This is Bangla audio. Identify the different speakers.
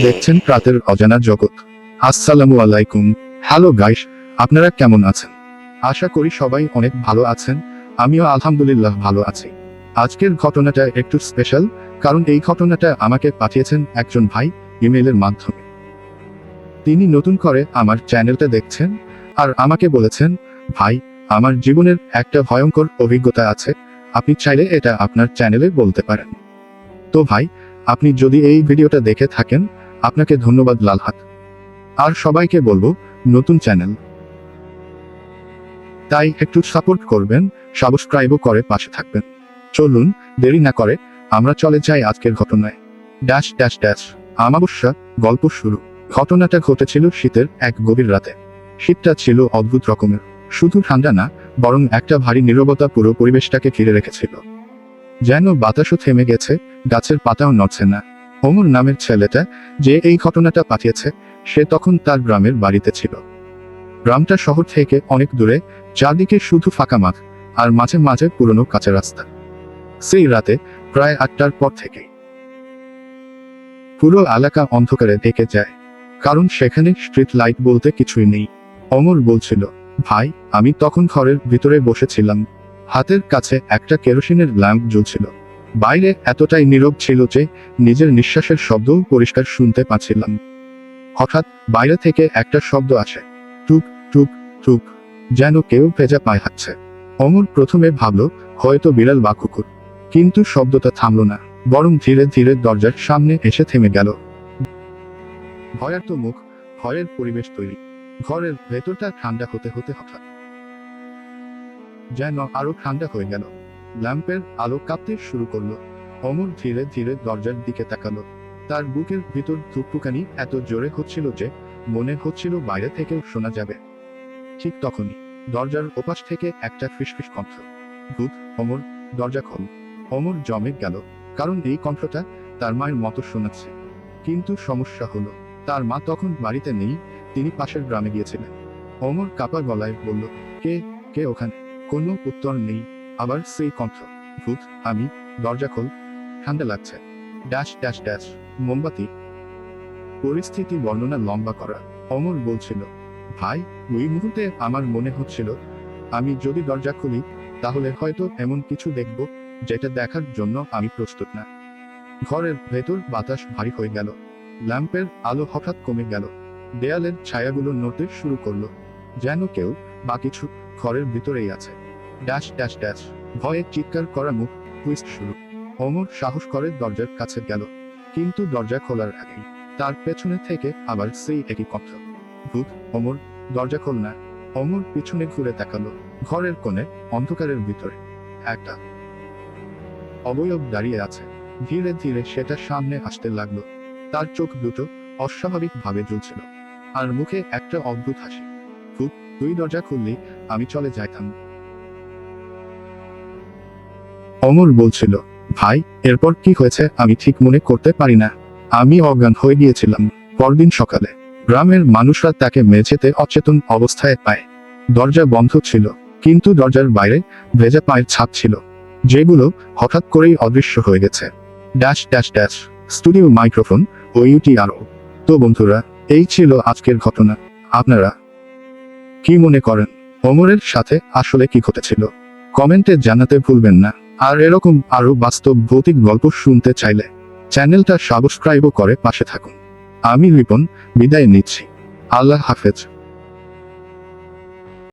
Speaker 1: দেখছেন রাতের অজানা জগৎ। আসসালামু আলাইকুম। হ্যালো গাইস, আপনারা কেমন আছেন? আশা করি সবাই অনেক ভালো আছেন। আমিও আলহামদুলিল্লাহ ভালো আছি। আজকের ঘটনাটা একটু স্পেশাল, কারণ এই ঘটনাটা আমাকে পাঠিয়েছেন একজন ভাই ইমেইলের মাধ্যমে। তিনি নতুন করে আমার চ্যানেলটা দেখছেন আর আমাকে বলেছেন, ভাই, আমার জীবনের একটা ভয়ঙ্কর অভিজ্ঞতা আছে, আপনি চাইলে এটা আপনার চ্যানেলে বলতে পারেন। তো ভাই, আপনি যদি এই ভিডিওটা দেখে থাকেন, আপনাকে ধন্যবাদ লাল হাত। আর সবাইকে বলবো, নতুন চ্যানেল, তাই একটু সাপোর্ট করবেন, সাবস্ক্রাইবও করে পাশে থাকবেন। চলুন দেরি না করে আমরা চলে যাই আজকের ঘটনায়। ড্যাশ ড্যাশ ড্যাশ আমাবস্যা। গল্প শুরু। ঘটনাটা ঘটেছিল শীতের এক গভীর রাতে। শীতটা ছিল অদ্ভুত রকমের। শুধু ঠান্ডা না, বরং একটা ভারী নীরবতা পুরো পরিবেশটাকে ঘিরে রেখেছিল। যেন বাতাসও থেমে গেছে, গাছের পাতাও নড়ছে না। ওমর নামের ছেলেটা যে এই ঘটনাটা পাঠিয়েছে, সে তখন তার গ্রামের বাড়িতে ছিল। গ্রামটা শহর থেকে অনেক দূরে, চারদিকে শুধু ফাঁকা মাঠ আর মাঝে মাঝে পুরনো কাঁচা রাস্তা। সেই রাতে প্রায় 8টার পর থেকেই পুরো এলাকা অন্ধকারে ঢেকে যায়, কারণ সেখানে স্ট্রিট লাইট বলতে কিছুই নেই। ওমর বলছিল, ভাই, আমি তখন ঘরের ভিতরে বসেছিলাম, হাতের কাছে একটা কেরোসিনের ল্যাম্প জ্বলছিল। বাইরে এতটাই নীরব ছিল যে নিজের নিঃশ্বাসের শব্দও পরিষ্কার শুনতে পাচ্ছিলাম। হঠাৎ বাইরে থেকে একটা শব্দ আসে, টুক টুক টুক, যেন কেউ ভেজা পায়ে হাঁটছে। ওমর প্রথমে ভাবল হয়তো বিড়াল বা কুকুর, কিন্তু শব্দটা থামল না, বরং ধীরে ধীরে দরজার সামনে এসে থেমে গেল। ভয়ার্ত মুখ, ভয়ের পরিবেশ তৈরি। ঘরের ভেতরটা ঠান্ডা হতে হতে হঠাৎ যেন আরো ঠান্ডা হয়ে গেল। ল্যাম্পের আলো কাঁপতে শুরু করলো। ওমর ধীরে ধীরে দরজার দিকে তাকালো। তার বুকের ভিতর ধুকপুকানি এত জোরে হচ্ছিল যে মনে হচ্ছিল বাইরে থেকেও শোনা যাবে। ঠিক তখনই দরজার ওপাশ থেকে একটা ফিসফিস কণ্ঠ, ভূত, ওমর, দরজা খোল। ওমর জমে গেল, কারণ এই কণ্ঠটা তার মায়ের মতো শোনাচ্ছে। কিন্তু সমস্যা হলো, তার মা তখন বাড়িতে নেই, তিনি পাশের গ্রামে গিয়েছিলেন। ওমর কাপা গলায় বলল, কে কে ওখানে? কোনো উত্তর নেই। আবার সেই কণ্ঠ, ভূত, আমি, দরজা খোল, ঠান্ডা লাগছে। ড্যাশ ড্যাশ ড্যাশ মোমবাতি। পরিস্থিতি বর্ণনা লম্বা করা। ওমর বলছিল, ভাই, ওই মুহূর্তে আমার মনে হচ্ছিল আমি যদি দরজা খুলি তাহলে হয়তো এমন কিছু দেখব যেটা দেখার জন্য আমি প্রস্তুত না। ঘরের ভেতর বাতাস ভারী হয়ে গেল। ল্যাম্পের আলো হঠাৎ কমে গেল। দেয়ালের ছায়াগুলো নড়তে শুরু করলো, যেন কেউ বা কিছু ঘরের ভিতরেই আছে। ড্যাশ ড্যাশ ড্যাশ ভয়ে চিৎকার করা মুখ, টুইস্ট শুরু। ওমর সাহস করে দরজার কাছে গেল, কিন্তু দরজা খোলার আগেই তার পেছনে থেকে আবার সেই একই কণ্ঠ, ভূত, ওমর, দরজা খোল না। ওমর পিছনে ঘুরে তাকালো। ঘরের কোণে অন্ধকারের ভিতরে একটা অবয়ব দাঁড়িয়ে আছে। ধীরে ধীরে সেটা সামনে আসতে লাগলো। তার চোখ দুটো অস্বাভাবিক ভাবে জ্বলছিল, আর মুখে একটা অদ্ভুত হাসি। ভূত, তুই দরজা খুললি আমি চলে যাইতাম। ওমর বলছিল, ভাই, এরপর কি হয়েছে আমি ঠিক মনে করতে পারি না। আমি অজ্ঞান হয়ে গিয়েছিলাম। পরদিন সকালে গ্রামের মানুষরা তাকে মেঝেতে অচেতন অবস্থায় পায়। দরজা বন্ধ ছিল, কিন্তু দরজার বাইরে ভেজা পায়ের ছাপ ছিল, যেগুলো হঠাৎ করেই অদৃশ্য হয়ে গেছে। Dash dash dash studio microphone ও ইউটিআরও। তো বন্ধুরা, এই ছিল আজকের ঘটনা। আপনারা কি মনে করেন ওমরের সাথে আসলে কি ঘটেছিল? কমেন্টে জানাতে ভুলবেন না। আর এরকম আরো বাস্তব ভৌতিক গল্প শুনতে চাইলে চ্যানেলটা সাবস্ক্রাইবও করে পাশে থাকুন। আমি রিপন বিদায় নিচ্ছি। আল্লাহ হাফেজ।